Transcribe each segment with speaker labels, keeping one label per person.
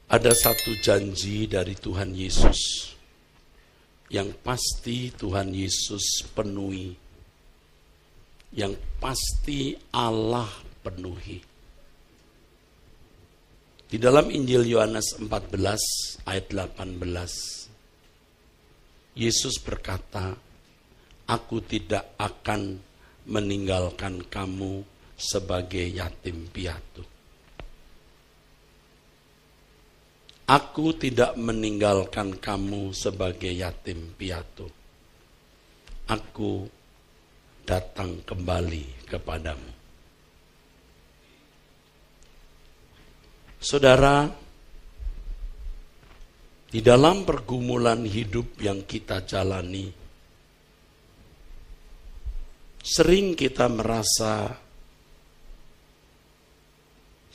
Speaker 1: Ada satu janji dari Tuhan Yesus yang pasti Tuhan Yesus penuhi, yang pasti Allah penuhi. Di dalam Injil Yohanes 14 ayat 18, Yesus berkata, "Aku tidak akan meninggalkan kamu sebagai yatim piatu." Aku tidak meninggalkan kamu sebagai yatim piatu. Aku datang kembali kepadamu. Saudara, di dalam pergumulan hidup yang kita jalani, sering kita merasa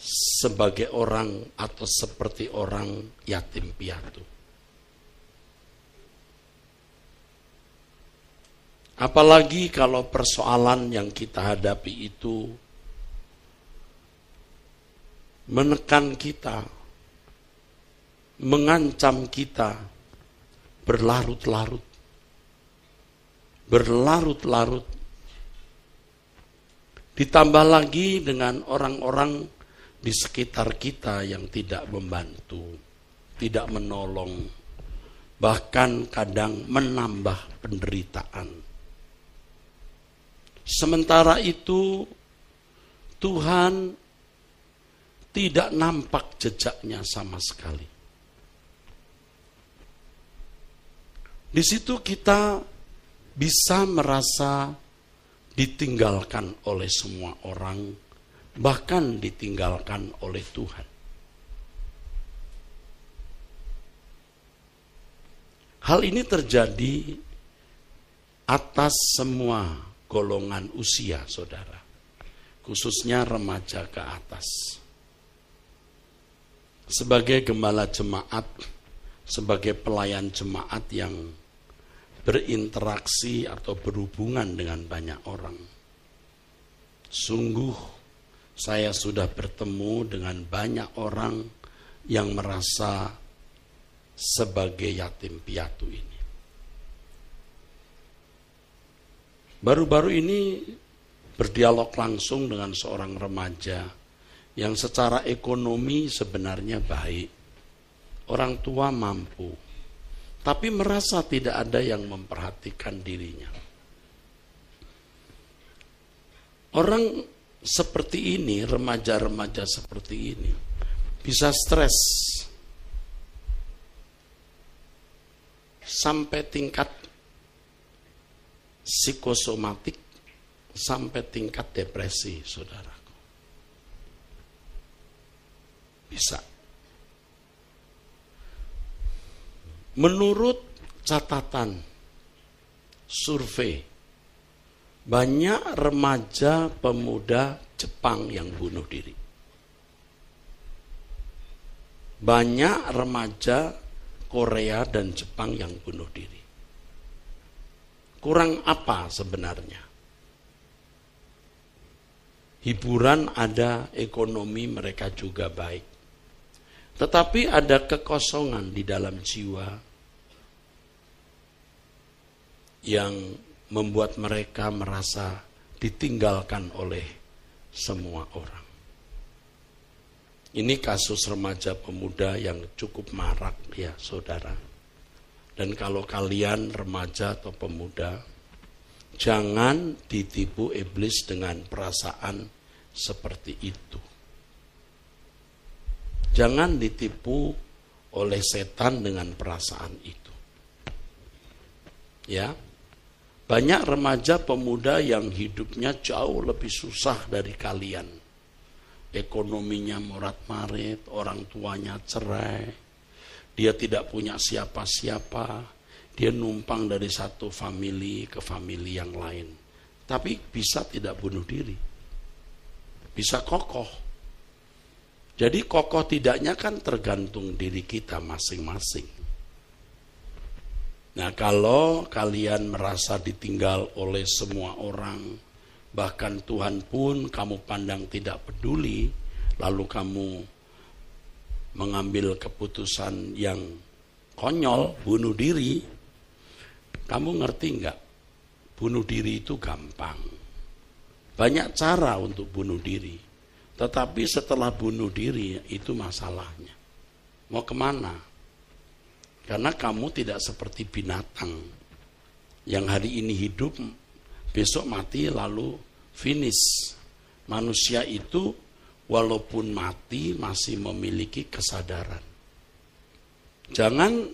Speaker 1: sebagai orang atau seperti orang yatim piatu. Apalagi kalau persoalan yang kita hadapi itu menekan kita, mengancam kita berlarut-larut. Ditambah lagi dengan orang-orang di sekitar kita yang tidak membantu, tidak menolong, bahkan kadang menambah penderitaan. Sementara itu, Tuhan tidak nampak jejaknya sama sekali. Di situ kita bisa merasa ditinggalkan oleh semua orang, bahkan ditinggalkan oleh Tuhan. Hal ini terjadi atas semua golongan usia, saudara, khususnya remaja ke atas. Sebagai gembala jemaat, sebagai pelayan jemaat yang berinteraksi atau berhubungan dengan banyak orang, sungguh saya sudah bertemu dengan banyak orang yang merasa sebagai yatim piatu ini. Baru-baru ini berdialog langsung dengan seorang remaja yang secara ekonomi sebenarnya baik. Orang tua mampu, tapi merasa tidak ada yang memperhatikan dirinya. Orang seperti ini, remaja-remaja seperti ini, bisa stres sampai tingkat psikosomatik, sampai tingkat depresi, saudaraku. Bisa. Menurut catatan survei, banyak remaja pemuda Jepang yang bunuh diri. Banyak remaja Korea dan Jepang yang bunuh diri. Kurang apa sebenarnya? Hiburan ada, ekonomi mereka juga baik. Tetapi ada kekosongan di dalam jiwa yang membuat mereka merasa ditinggalkan oleh semua orang. Ini kasus remaja pemuda yang cukup marak ya, saudara. Dan kalau kalian remaja atau pemuda, jangan ditipu iblis dengan perasaan seperti itu. Jangan ditipu oleh setan dengan perasaan itu. Ya. Banyak remaja pemuda yang hidupnya jauh lebih susah dari kalian. Ekonominya morat-marit, orang tuanya cerai, dia tidak punya siapa-siapa, dia numpang dari satu famili ke famili yang lain. Tapi bisa tidak bunuh diri, bisa kokoh. Jadi kokoh tidaknya kan tergantung diri kita masing-masing. Nah, kalau kalian merasa ditinggal oleh semua orang, bahkan Tuhan pun kamu pandang tidak peduli, lalu kamu mengambil keputusan yang konyol, bunuh diri. Kamu ngerti enggak? Bunuh diri itu gampang. Banyak cara untuk bunuh diri. Tetapi setelah bunuh diri itu masalahnya. Mau kemana? Karena kamu tidak seperti binatang yang hari ini hidup, besok mati lalu finish. Manusia itu walaupun mati masih memiliki kesadaran. Jangan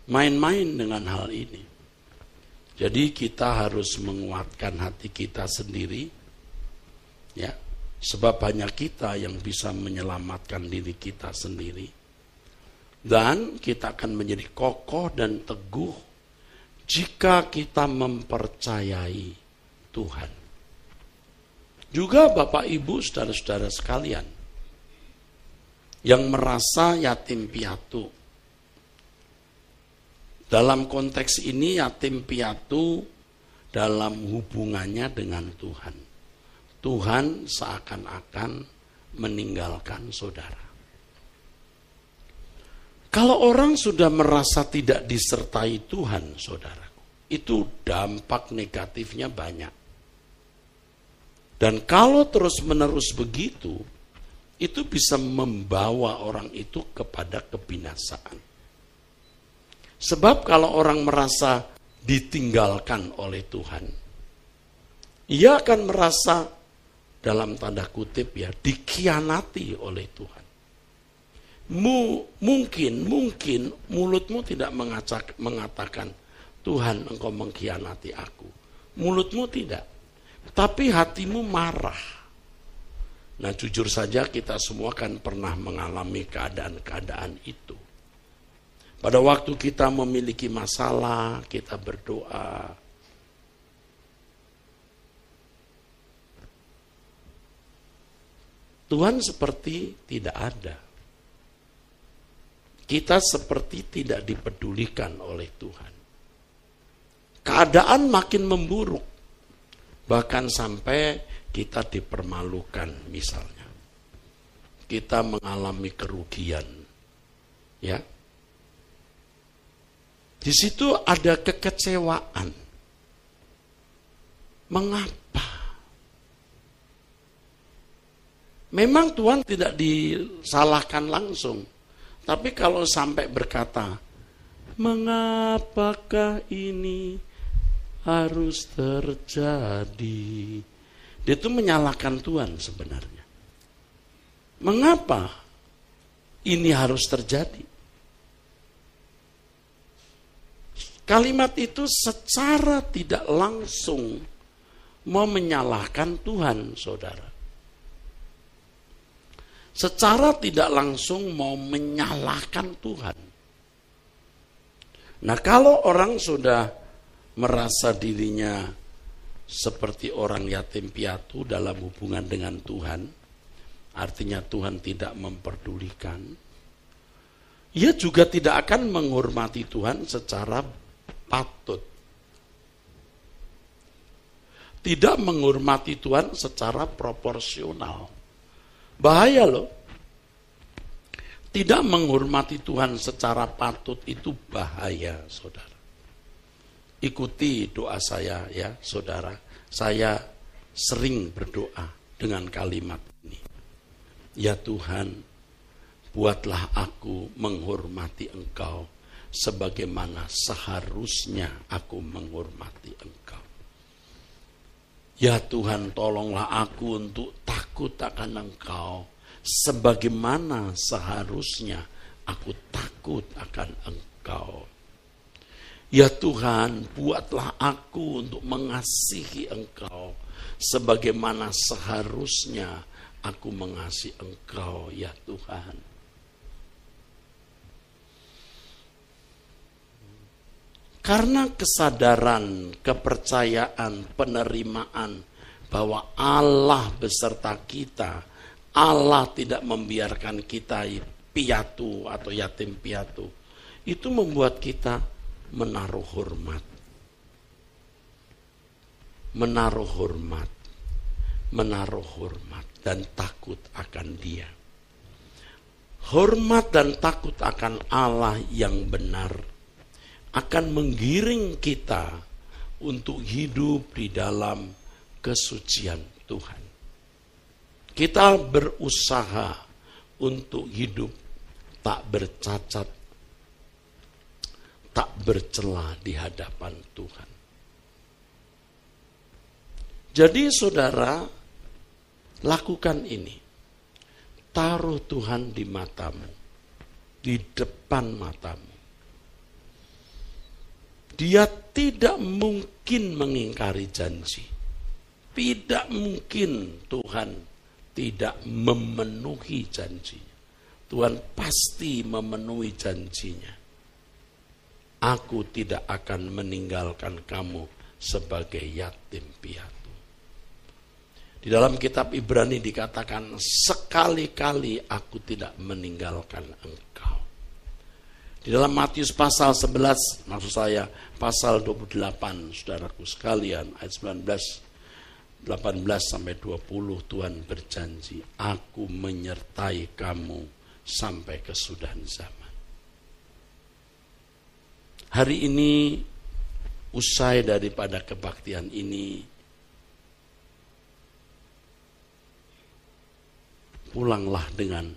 Speaker 1: main-main dengan hal ini. Jadi kita harus menguatkan hati kita sendiri, ya, sebab hanya kita yang bisa menyelamatkan diri kita sendiri. Dan kita akan menjadi kokoh dan teguh jika kita mempercayai Tuhan. Juga Bapak Ibu saudara-saudara sekalian yang merasa yatim piatu. Dalam konteks ini yatim piatu dalam hubungannya dengan Tuhan. Tuhan seakan-akan meninggalkan saudara. Kalau orang sudah merasa tidak disertai Tuhan, saudaraku, itu dampak negatifnya banyak. Dan kalau terus-menerus begitu, itu bisa membawa orang itu kepada kebinasaan. Sebab kalau orang merasa ditinggalkan oleh Tuhan, ia akan merasa dalam tanda kutip ya dikhianati oleh Tuhan. Mungkin mulutmu tidak mengatakan Tuhan engkau mengkhianati aku. Mulutmu tidak. Tapi hatimu marah. Nah jujur saja kita semua kan pernah mengalami keadaan-keadaan itu. Pada waktu kita memiliki masalah, kita berdoa. Tuhan seperti tidak ada. Kita seperti tidak dipedulikan oleh Tuhan. Keadaan makin memburuk. Bahkan sampai kita dipermalukan misalnya. Kita mengalami kerugian. Ya. Di situ ada kekecewaan. Mengapa? Memang Tuhan tidak disalahkan langsung. Tapi kalau sampai berkata, mengapakah ini harus terjadi? Dia itu menyalahkan Tuhan sebenarnya. Mengapa ini harus terjadi? Kalimat itu secara tidak langsung mau menyalahkan Tuhan, saudara. Secara tidak langsung mau menyalahkan Tuhan. Nah kalau orang sudah merasa dirinya seperti orang yatim piatu dalam hubungan dengan Tuhan, artinya Tuhan tidak memperdulikan, ia juga tidak akan menghormati Tuhan secara patut. Tidak menghormati Tuhan secara proporsional. Bahaya loh. Tidak menghormati Tuhan secara patut itu bahaya, saudara. Ikuti doa saya ya, saudara. Saya sering berdoa dengan kalimat ini. Ya Tuhan, buatlah aku menghormati Engkau sebagaimana seharusnya aku menghormati Engkau. Ya Tuhan, tolonglah aku untuk takut akan Engkau sebagaimana seharusnya aku takut akan Engkau. Ya Tuhan, buatlah aku untuk mengasihi Engkau sebagaimana seharusnya aku mengasihi Engkau, ya Tuhan. Karena kesadaran, kepercayaan, penerimaan bahwa Allah beserta kita, Allah tidak membiarkan kita piatu atau yatim piatu, itu membuat kita menaruh hormat. Menaruh hormat. Menaruh hormat dan takut akan Dia. Hormat dan takut akan Allah yang benar akan menggiring kita untuk hidup di dalam kesucian Tuhan. Kita berusaha untuk hidup tak bercacat, tak bercela di hadapan Tuhan. Jadi saudara, lakukan ini. Taruh Tuhan di matamu, di depan matamu. Dia tidak mungkin mengingkari janji. Tidak mungkin Tuhan tidak memenuhi janjinya. Tuhan pasti memenuhi janjinya. Aku tidak akan meninggalkan kamu sebagai yatim piatu. Di dalam kitab Ibrani dikatakan, sekali-kali aku tidak meninggalkan engkau. Di dalam Matius pasal 11, maksud saya pasal 28, saudaraku sekalian, ayat 19, 18 sampai 20, Tuhan berjanji, aku menyertai kamu sampai kesudahan zaman. Hari ini, usai daripada kebaktian ini, pulanglah dengan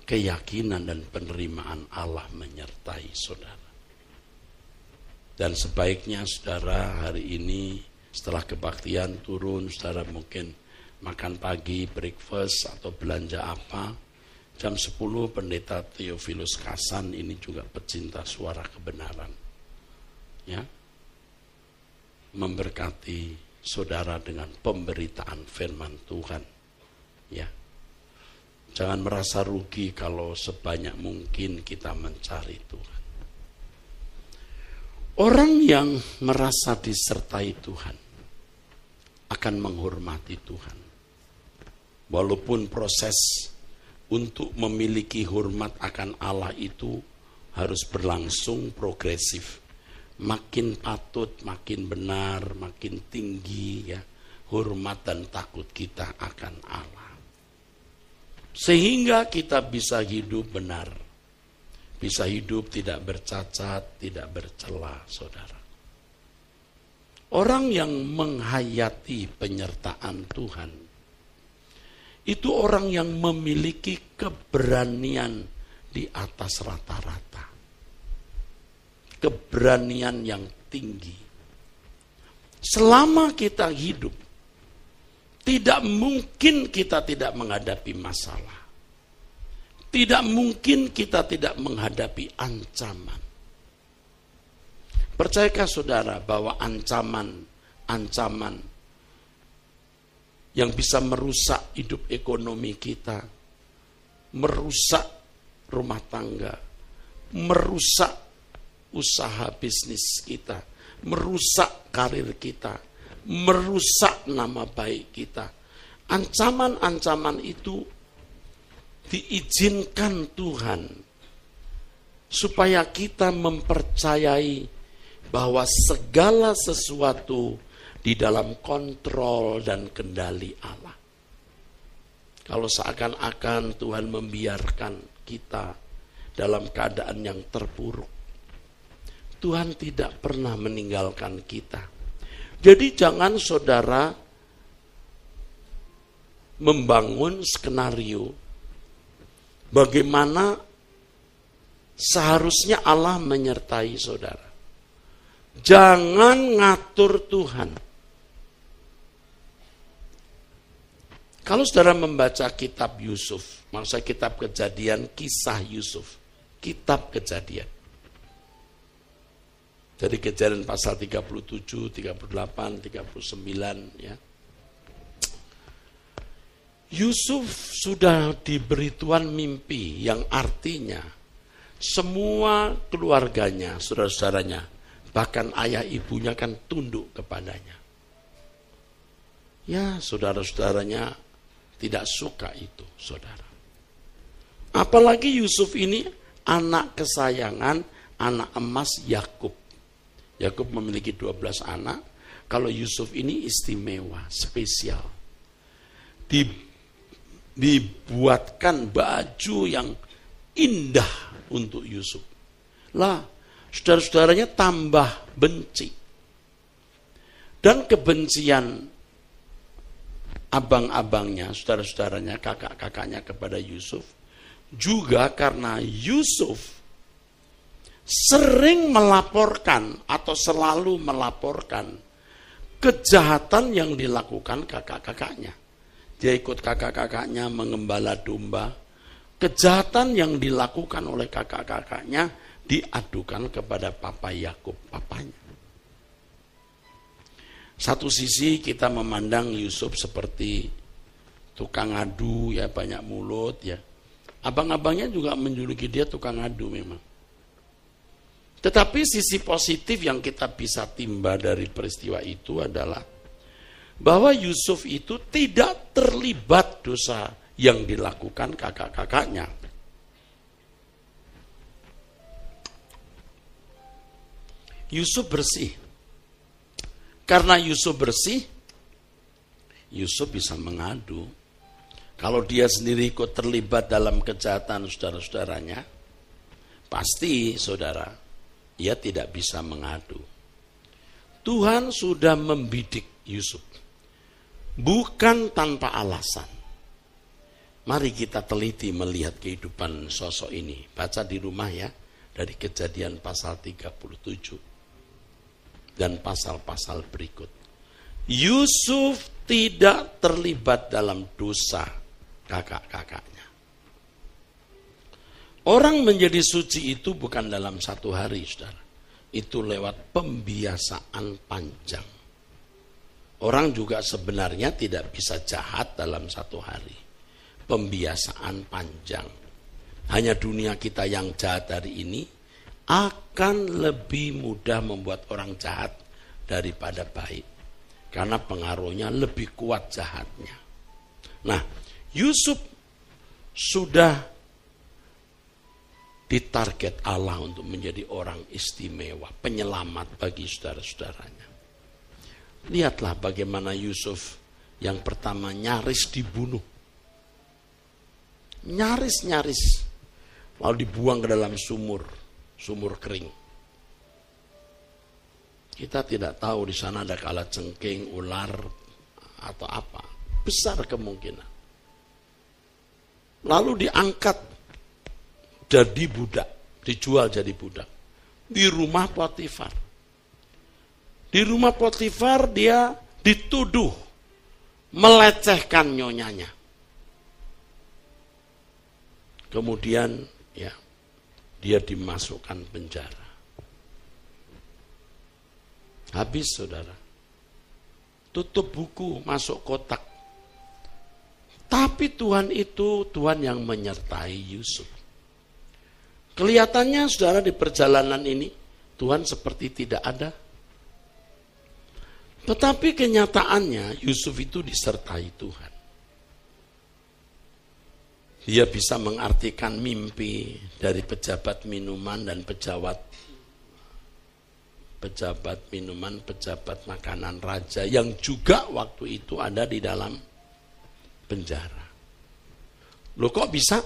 Speaker 1: keyakinan dan penerimaan Allah menyertai saudara. Dan sebaiknya saudara hari ini setelah kebaktian turun, saudara mungkin makan pagi, breakfast atau belanja apa. Jam 10 Pendeta Theophilus Kasan ini juga pecinta suara kebenaran. Ya. Memberkati saudara dengan pemberitaan firman Tuhan. Ya. Jangan merasa rugi kalau sebanyak mungkin kita mencari Tuhan. Orang yang merasa disertai Tuhan akan menghormati Tuhan. Walaupun proses untuk memiliki hormat akan Allah itu harus berlangsung progresif. Makin patut, makin benar, makin tinggi ya hormat dan takut kita akan Allah. Sehingga kita bisa hidup benar. Bisa hidup tidak bercacat, tidak bercela, saudara. Orang yang menghayati penyertaan Tuhan, itu orang yang memiliki keberanian di atas rata-rata. Keberanian yang tinggi. Selama kita hidup, tidak mungkin kita tidak menghadapi masalah. Tidak mungkin kita tidak menghadapi ancaman. Percayakah saudara bahwa ancaman yang bisa merusak hidup ekonomi kita, merusak rumah tangga, merusak usaha bisnis kita, merusak karir kita, merusak nama baik kita. Ancaman-ancaman itu diizinkan Tuhan supaya kita mempercayai bahwa segala sesuatu di dalam kontrol dan kendali Allah. Kalau seakan-akan Tuhan membiarkan kita dalam keadaan yang terpuruk, Tuhan tidak pernah meninggalkan kita. Jadi jangan saudara membangun skenario bagaimana seharusnya Allah menyertai saudara. Jangan ngatur Tuhan. Kalau saudara membaca kitab Yusuf, maksud saya kitab Kejadian, kisah Yusuf, kitab Kejadian. Jadi Kejadian pasal 37, 38, 39 ya. Yusuf sudah diberi Tuhan mimpi yang artinya semua keluarganya, saudara-saudaranya, bahkan ayah ibunya kan tunduk kepadanya. Ya, saudara-saudaranya tidak suka itu, saudara. Apalagi Yusuf ini anak kesayangan, anak emas Yakub. Yakub memiliki 12 anak. Kalau Yusuf ini istimewa, spesial. Dibuatkan baju yang indah untuk Yusuf. Lah, saudara-saudaranya tambah benci. Dan kebencian abang-abangnya, saudara-saudaranya, kakak-kakaknya kepada Yusuf, juga karena Yusuf sering melaporkan atau selalu melaporkan kejahatan yang dilakukan kakak-kakaknya. Dia ikut kakak-kakaknya mengembala domba. Kejahatan yang dilakukan oleh kakak-kakaknya diadukan kepada Papa Yakub, papanya. Satu sisi kita memandang Yusuf seperti tukang adu, ya, banyak mulut, ya. Abang-abangnya juga menjuluki dia tukang adu memang. Tetapi sisi positif yang kita bisa timba dari peristiwa itu adalah bahwa Yusuf itu tidak terlibat dosa yang dilakukan kakak-kakaknya. Yusuf bersih. Karena Yusuf bersih, Yusuf bisa mengadu. Kalau dia sendiri ikut terlibat dalam kejahatan saudara-saudaranya, pasti saudara, ia tidak bisa mengadu. Tuhan sudah membidik Yusuf. Bukan tanpa alasan. Mari kita teliti melihat kehidupan sosok ini. Baca di rumah ya, dari Kejadian pasal 37 dan pasal-pasal berikut. Yusuf tidak terlibat dalam dosa kakak-kakaknya. Orang menjadi suci itu bukan dalam satu hari, saudara. Itu lewat pembiasaan panjang. Orang juga sebenarnya tidak bisa jahat dalam satu hari. Pembiasaan panjang. Hanya dunia kita yang jahat hari ini akan lebih mudah membuat orang jahat daripada baik. Karena pengaruhnya lebih kuat jahatnya. Nah, Yusuf sudah ditarget Allah untuk menjadi orang istimewa, penyelamat bagi saudara-saudaranya. Lihatlah bagaimana Yusuf yang pertama nyaris dibunuh. Nyaris. Lalu dibuang ke dalam sumur kering. Kita tidak tahu di sana ada kalajengking, ular, atau apa. Besar kemungkinan. Lalu diangkat jadi budak, dijual jadi budak. Di rumah Potifar. Di rumah Potifar dia dituduh melecehkan nyonyanya. Kemudian ya dia dimasukkan penjara. Habis saudara. Tutup buku, masuk kotak. Tapi Tuhan itu Tuhan yang menyertai Yusuf. Kelihatannya saudara di perjalanan ini Tuhan seperti tidak ada. Tetapi kenyataannya Yusuf itu disertai Tuhan. Dia bisa mengartikan mimpi dari pejabat minuman dan pejabat minuman, pejabat makanan raja yang juga waktu itu ada di dalam penjara. Loh kok bisa?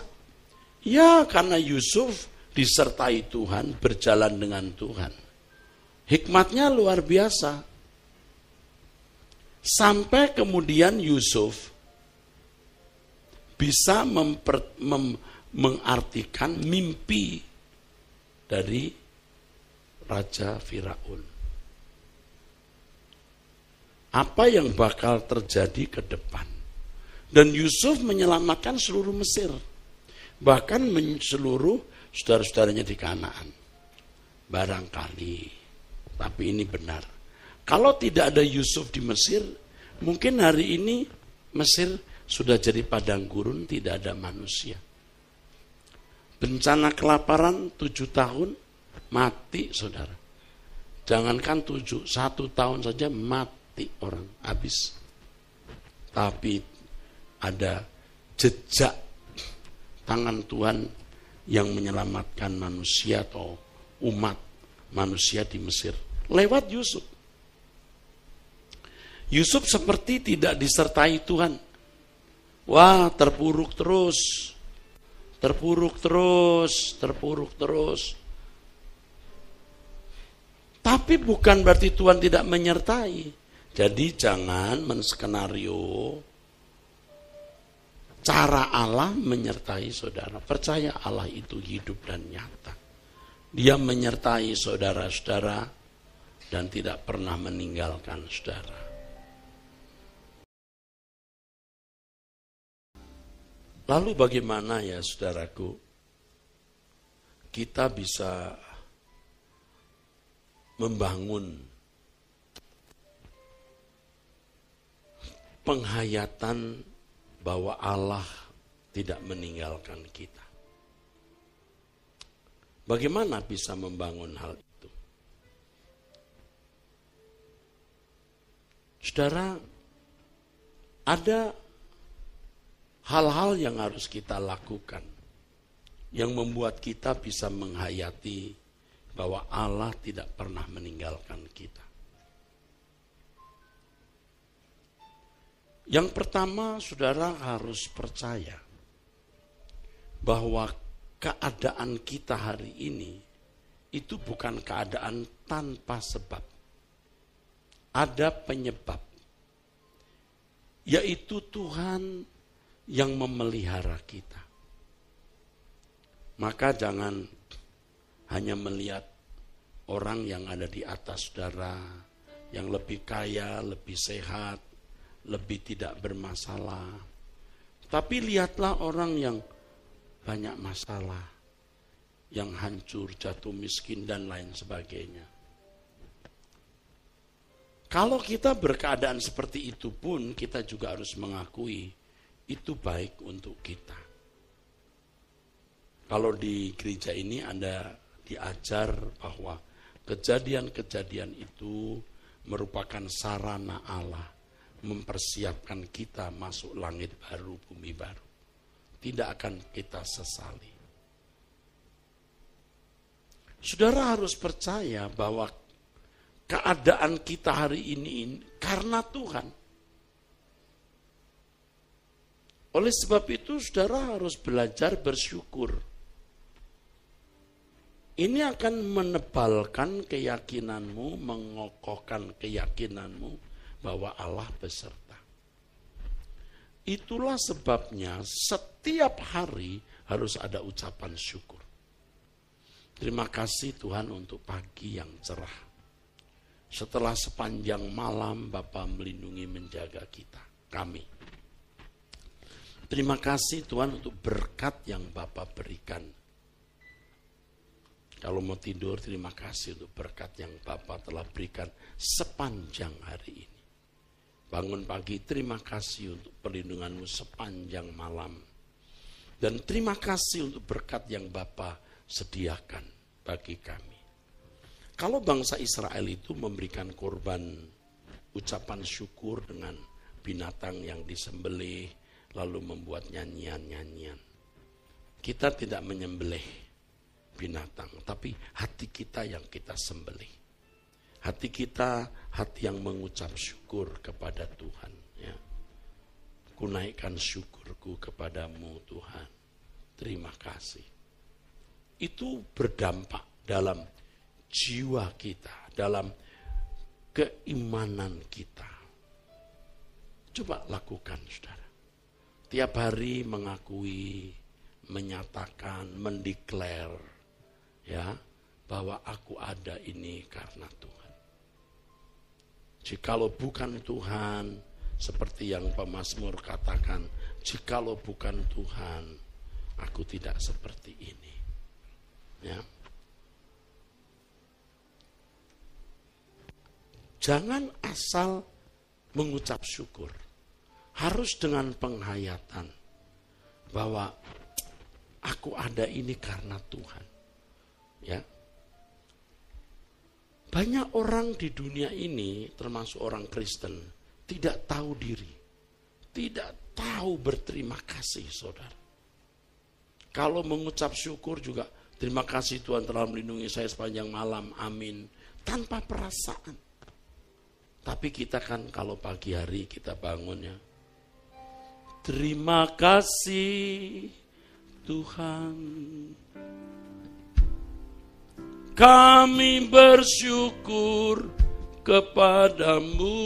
Speaker 1: Ya karena Yusuf disertai Tuhan, berjalan dengan Tuhan. Hikmatnya luar biasa. Sampai kemudian Yusuf bisa mengartikan mimpi dari Raja Firaun. Apa yang bakal terjadi ke depan. Dan Yusuf menyelamatkan seluruh Mesir. Bahkan seluruh saudara-saudaranya di Kanaan. Barangkali. Tapi ini benar. Kalau tidak ada Yusuf di Mesir, mungkin hari ini Mesir sudah jadi padang gurun, tidak ada manusia. Bencana kelaparan 7 tahun, mati saudara. Jangankan 7, 1 tahun saja mati orang, habis. Tapi ada jejak tangan Tuhan yang menyelamatkan manusia atau umat manusia di Mesir. Lewat Yusuf. Yusuf seperti tidak disertai Tuhan. Wah, terpuruk terus. terpuruk terus. Tapi bukan berarti Tuhan tidak menyertai. Jadi jangan menskenario cara Allah menyertai saudara. Percaya Allah itu hidup dan nyata. Dia menyertai saudara-saudara dan tidak pernah meninggalkan saudara. Lalu bagaimana ya saudaraku, kita bisa membangun penghayatan bahwa Allah tidak meninggalkan kita. Bagaimana bisa membangun hal itu? Saudara, ada hal-hal yang harus kita lakukan yang membuat kita bisa menghayati bahwa Allah tidak pernah meninggalkan kita. Yang pertama, saudara harus percaya bahwa keadaan kita hari ini itu bukan keadaan tanpa sebab. Ada penyebab, yaitu Tuhan yang memelihara kita. Maka jangan hanya melihat orang yang ada di atas saudara, yang lebih kaya, lebih sehat, lebih tidak bermasalah. Tapi lihatlah orang yang banyak masalah, yang hancur, jatuh miskin, dan lain sebagainya. Kalau kita berkeadaan seperti itu pun, kita juga harus mengakui itu baik untuk kita. Kalau di gereja ini Anda diajar bahwa kejadian-kejadian itu merupakan sarana Allah mempersiapkan kita masuk langit baru, bumi baru. Tidak akan kita sesali. Saudara harus percaya bahwa keadaan kita hari ini karena Tuhan. Oleh sebab itu, saudara harus belajar bersyukur. Ini akan menebalkan keyakinanmu, mengokohkan keyakinanmu bahwa Allah beserta. Itulah sebabnya setiap hari harus ada ucapan syukur. Terima kasih Tuhan untuk pagi yang cerah. Setelah sepanjang malam Bapa melindungi menjaga kami. Terima kasih Tuhan untuk berkat yang Bapa berikan. Kalau mau tidur, terima kasih untuk berkat yang Bapa telah berikan sepanjang hari ini. Bangun pagi, terima kasih untuk perlindunganmu sepanjang malam. Dan terima kasih untuk berkat yang Bapa sediakan bagi kami. Kalau bangsa Israel itu memberikan korban ucapan syukur dengan binatang yang disembelih, lalu membuat nyanyian-nyanyian. Kita tidak menyembelih binatang, tapi hati kita yang kita sembelih. Hati kita, hati yang mengucap syukur kepada Tuhan. Ya. Ku naikkan syukurku kepadamu Tuhan. Terima kasih. Itu berdampak dalam jiwa kita, dalam keimanan kita. Coba lakukan, saudara. Tiap hari mengakui, menyatakan, mendeklar, ya, bahwa aku ada ini karena Tuhan. Jikalau bukan Tuhan, seperti yang pemazmur katakan, jikalau bukan Tuhan, aku tidak seperti ini. Ya. Jangan asal mengucap syukur. Harus dengan penghayatan bahwa aku ada ini karena Tuhan. Ya. Banyak orang di dunia ini, termasuk orang Kristen, tidak tahu diri. Tidak tahu berterima kasih, saudara. Kalau mengucap syukur juga, terima kasih Tuhan telah melindungi saya sepanjang malam, amin. Tanpa perasaan. Tapi kita kan kalau pagi hari kita bangun ya, terima kasih Tuhan. Kami bersyukur kepadamu.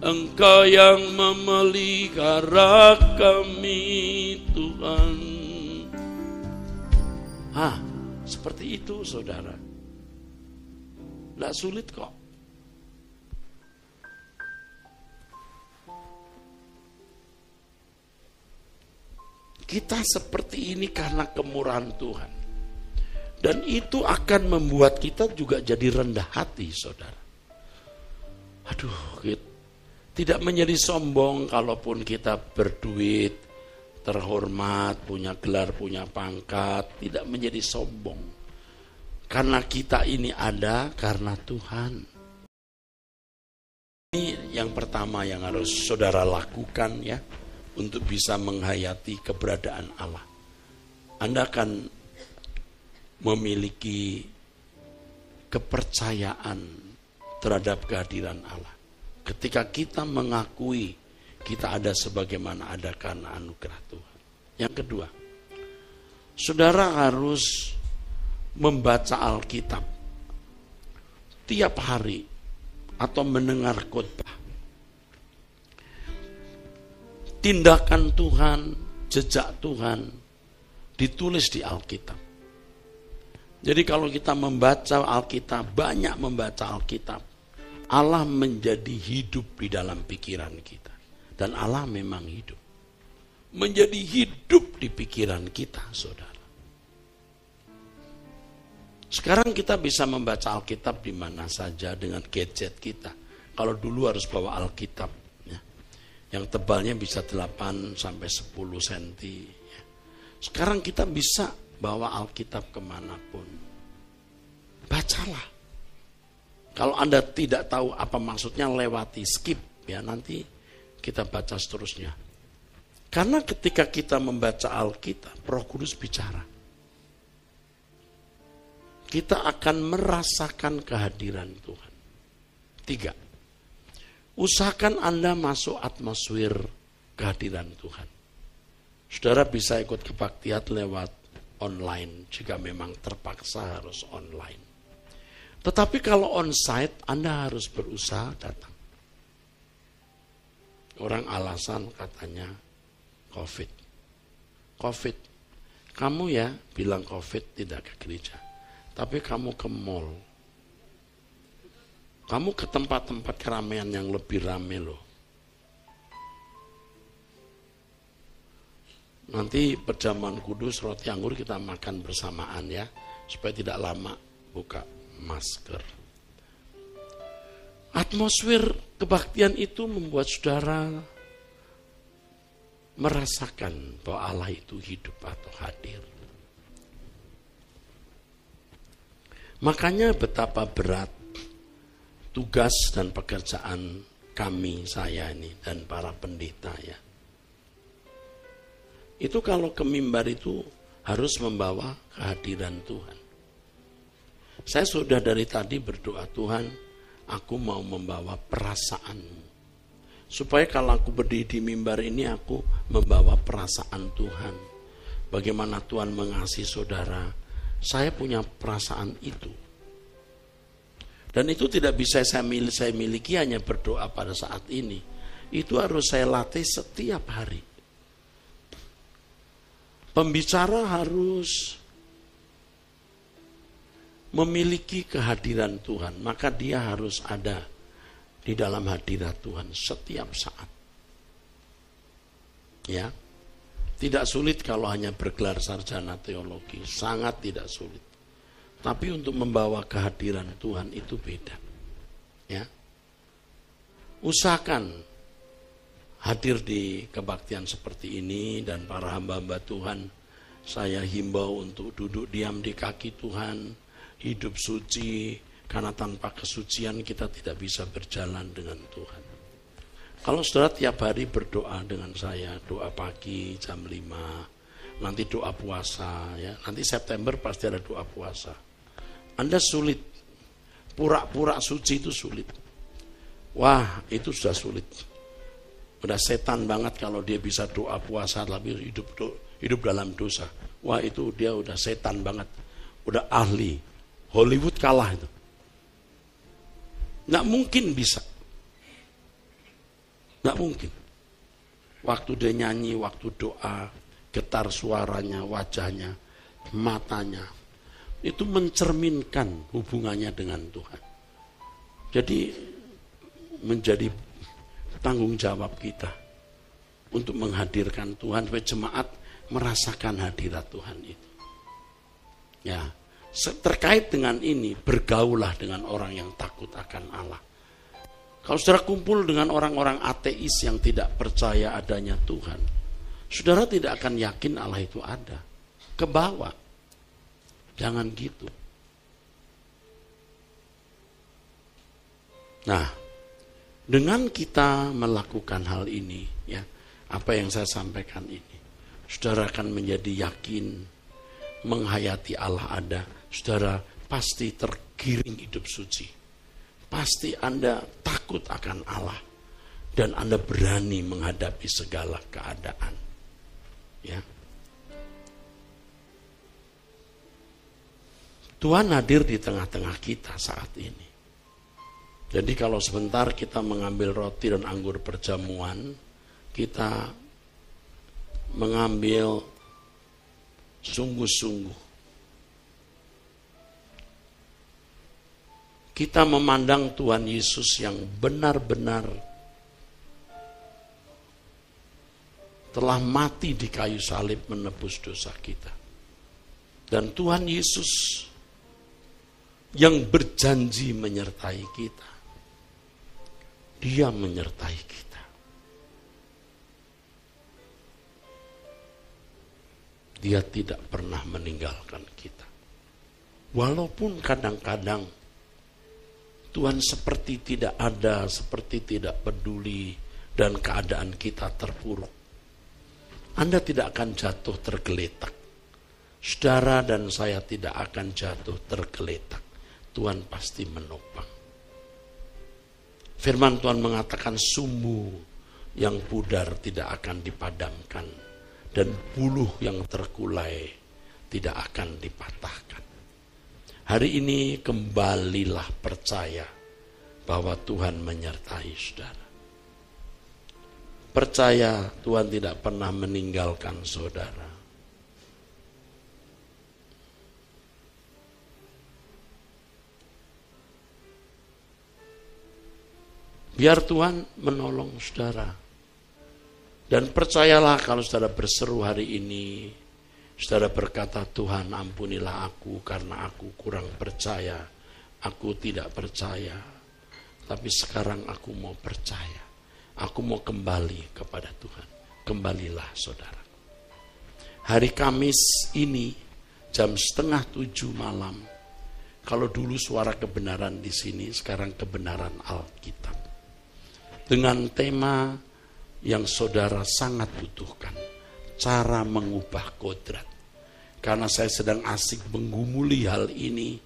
Speaker 1: Engkau yang memelihara kami, Tuhan. Seperti itu, saudara. Tidak sulit kok. Kita seperti ini karena kemurahan Tuhan. Dan itu akan membuat kita juga jadi rendah hati, saudara. Tidak menjadi sombong kalaupun kita berduit, terhormat, punya gelar, punya pangkat. Tidak menjadi sombong. Karena kita ini ada karena Tuhan. Ini yang pertama yang harus saudara lakukan ya, untuk bisa menghayati keberadaan Allah. Anda akan memiliki kepercayaan terhadap kehadiran Allah. Ketika kita mengakui kita ada sebagaimana ada karena anugerah Tuhan. Yang kedua, saudara harus membaca Alkitab tiap hari atau mendengar khotbah. Tindakan Tuhan, jejak Tuhan ditulis di Alkitab. Jadi kalau kita membaca Alkitab, banyak membaca Alkitab, Allah menjadi hidup di dalam pikiran kita. Dan Allah memang hidup. Menjadi hidup di pikiran kita, saudara. Sekarang kita bisa membaca Alkitab di mana saja dengan gadget kita. Kalau dulu harus bawa Alkitab, ya, yang tebalnya bisa 8 sampai 10 cm. Ya. Sekarang kita bisa bawa Alkitab kemanapun. Bacalah. Kalau Anda tidak tahu apa maksudnya, lewati, skip ya, nanti kita baca seterusnya. Karena ketika kita membaca Alkitab, Roh Kudus bicara. Kita akan merasakan kehadiran Tuhan. 3. Usahakan Anda masuk atmosfer kehadiran Tuhan. Saudara bisa ikut kebaktian lewat online jika memang terpaksa harus online. Tetapi kalau on-site, Anda harus berusaha datang. Orang alasan katanya COVID. Kamu ya bilang COVID tidak ke gereja. Tapi kamu ke mall. Kamu ke tempat-tempat keramaian yang lebih rame loh. Nanti perjamuan kudus roti anggur kita makan bersamaan ya. Supaya tidak lama buka masker. Atmosfer kebaktian itu membuat saudara merasakan bahwa Allah itu hidup atau hadir. Makanya betapa berat tugas dan pekerjaan kami, saya ini, dan para pendeta ya. Itu kalau ke mimbar itu harus membawa kehadiran Tuhan. Saya sudah dari tadi berdoa, Tuhan, aku mau membawa perasaan-Mu. Supaya kalau aku berdiri di mimbar ini, aku membawa perasaan Tuhan. Bagaimana Tuhan mengasihi saudara. Saya punya perasaan itu. Dan itu tidak bisa saya miliki hanya berdoa pada saat ini. Itu harus saya latih setiap hari. Pembicara harus memiliki kehadiran Tuhan, maka dia harus ada di dalam hadirat Tuhan setiap saat. Ya, tidak sulit kalau hanya bergelar sarjana teologi, sangat tidak sulit. Tapi untuk membawa kehadiran Tuhan itu beda. Ya, usahakan hadir di kebaktian seperti ini, dan para hamba-hamba Tuhan, saya himbau untuk duduk diam di kaki Tuhan. Hidup suci, karena tanpa kesucian kita tidak bisa berjalan dengan Tuhan. Kalau saudara tiap hari berdoa dengan saya, doa pagi jam 5, nanti doa puasa ya, nanti September pasti ada doa puasa. Anda sulit, pura-pura suci itu sulit. Wah, itu sudah sulit. Udah setan banget kalau dia bisa doa puasa tapi hidup dalam dosa. Wah, itu dia udah setan banget. Udah ahli. Hollywood kalah itu. Nggak mungkin bisa. Nggak mungkin. Waktu dia nyanyi, waktu doa, getar suaranya, wajahnya, matanya, itu mencerminkan hubungannya dengan Tuhan. Jadi menjadi tanggung jawab kita untuk menghadirkan Tuhan supaya jemaat merasakan hadirat Tuhan itu. Ya, terkait dengan ini bergaulah dengan orang yang takut akan Allah. Kalau saudara kumpul dengan orang-orang ateis yang tidak percaya adanya Tuhan, saudara tidak akan yakin Allah itu ada. Kebawa. Jangan gitu. Nah, dengan kita melakukan hal ini, ya, apa yang saya sampaikan ini, saudara akan menjadi yakin menghayati Allah ada. Saudara pasti tergiring hidup suci. Pasti Anda takut akan Allah dan Anda berani menghadapi segala keadaan. Ya. Tuhan hadir di tengah-tengah kita saat ini. Jadi kalau sebentar kita mengambil roti dan anggur perjamuan, kita mengambil sungguh-sungguh. Kita memandang Tuhan Yesus yang benar-benar telah mati di kayu salib menebus dosa kita. Dan Tuhan Yesus yang berjanji menyertai kita. Dia menyertai kita. Dia tidak pernah meninggalkan kita. Walaupun kadang-kadang Tuhan seperti tidak ada, seperti tidak peduli, dan keadaan kita terpuruk. Anda tidak akan jatuh tergeletak. Saudara dan saya tidak akan jatuh tergeletak. Tuhan pasti menopang. Firman Tuhan mengatakan sumbu yang pudar tidak akan dipadamkan. Dan buluh yang terkulai tidak akan dipatahkan. Hari ini kembalilah percaya bahwa Tuhan menyertai saudara. Percaya Tuhan tidak pernah meninggalkan saudara. Biar Tuhan menolong saudara. Dan percayalah kalau saudara berseru hari ini, saudara berkata, Tuhan ampunilah aku karena aku kurang percaya. Aku tidak percaya. Tapi sekarang aku mau percaya. Aku mau kembali kepada Tuhan. Kembalilah saudara. Hari Kamis ini jam 6:30 malam. Kalau dulu suara kebenaran di sini, sekarang kebenaran Alkitab. Dengan tema yang saudara sangat butuhkan. Cara mengubah kodrat. Karena saya sedang asik menggumuli hal ini.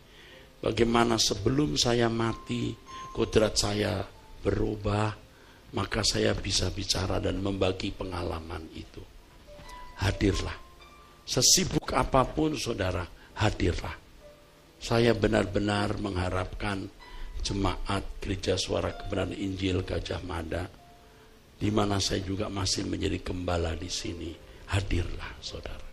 Speaker 1: Bagaimana sebelum saya mati, kodrat saya berubah, maka saya bisa bicara dan membagi pengalaman itu. Hadirlah. Sesibuk apapun saudara, hadirlah. Saya benar-benar mengharapkan jemaat Gereja Suara Kebenaran Injil Gajah Mada, di mana saya juga masih menjadi gembala di sini. Hadirlah saudara.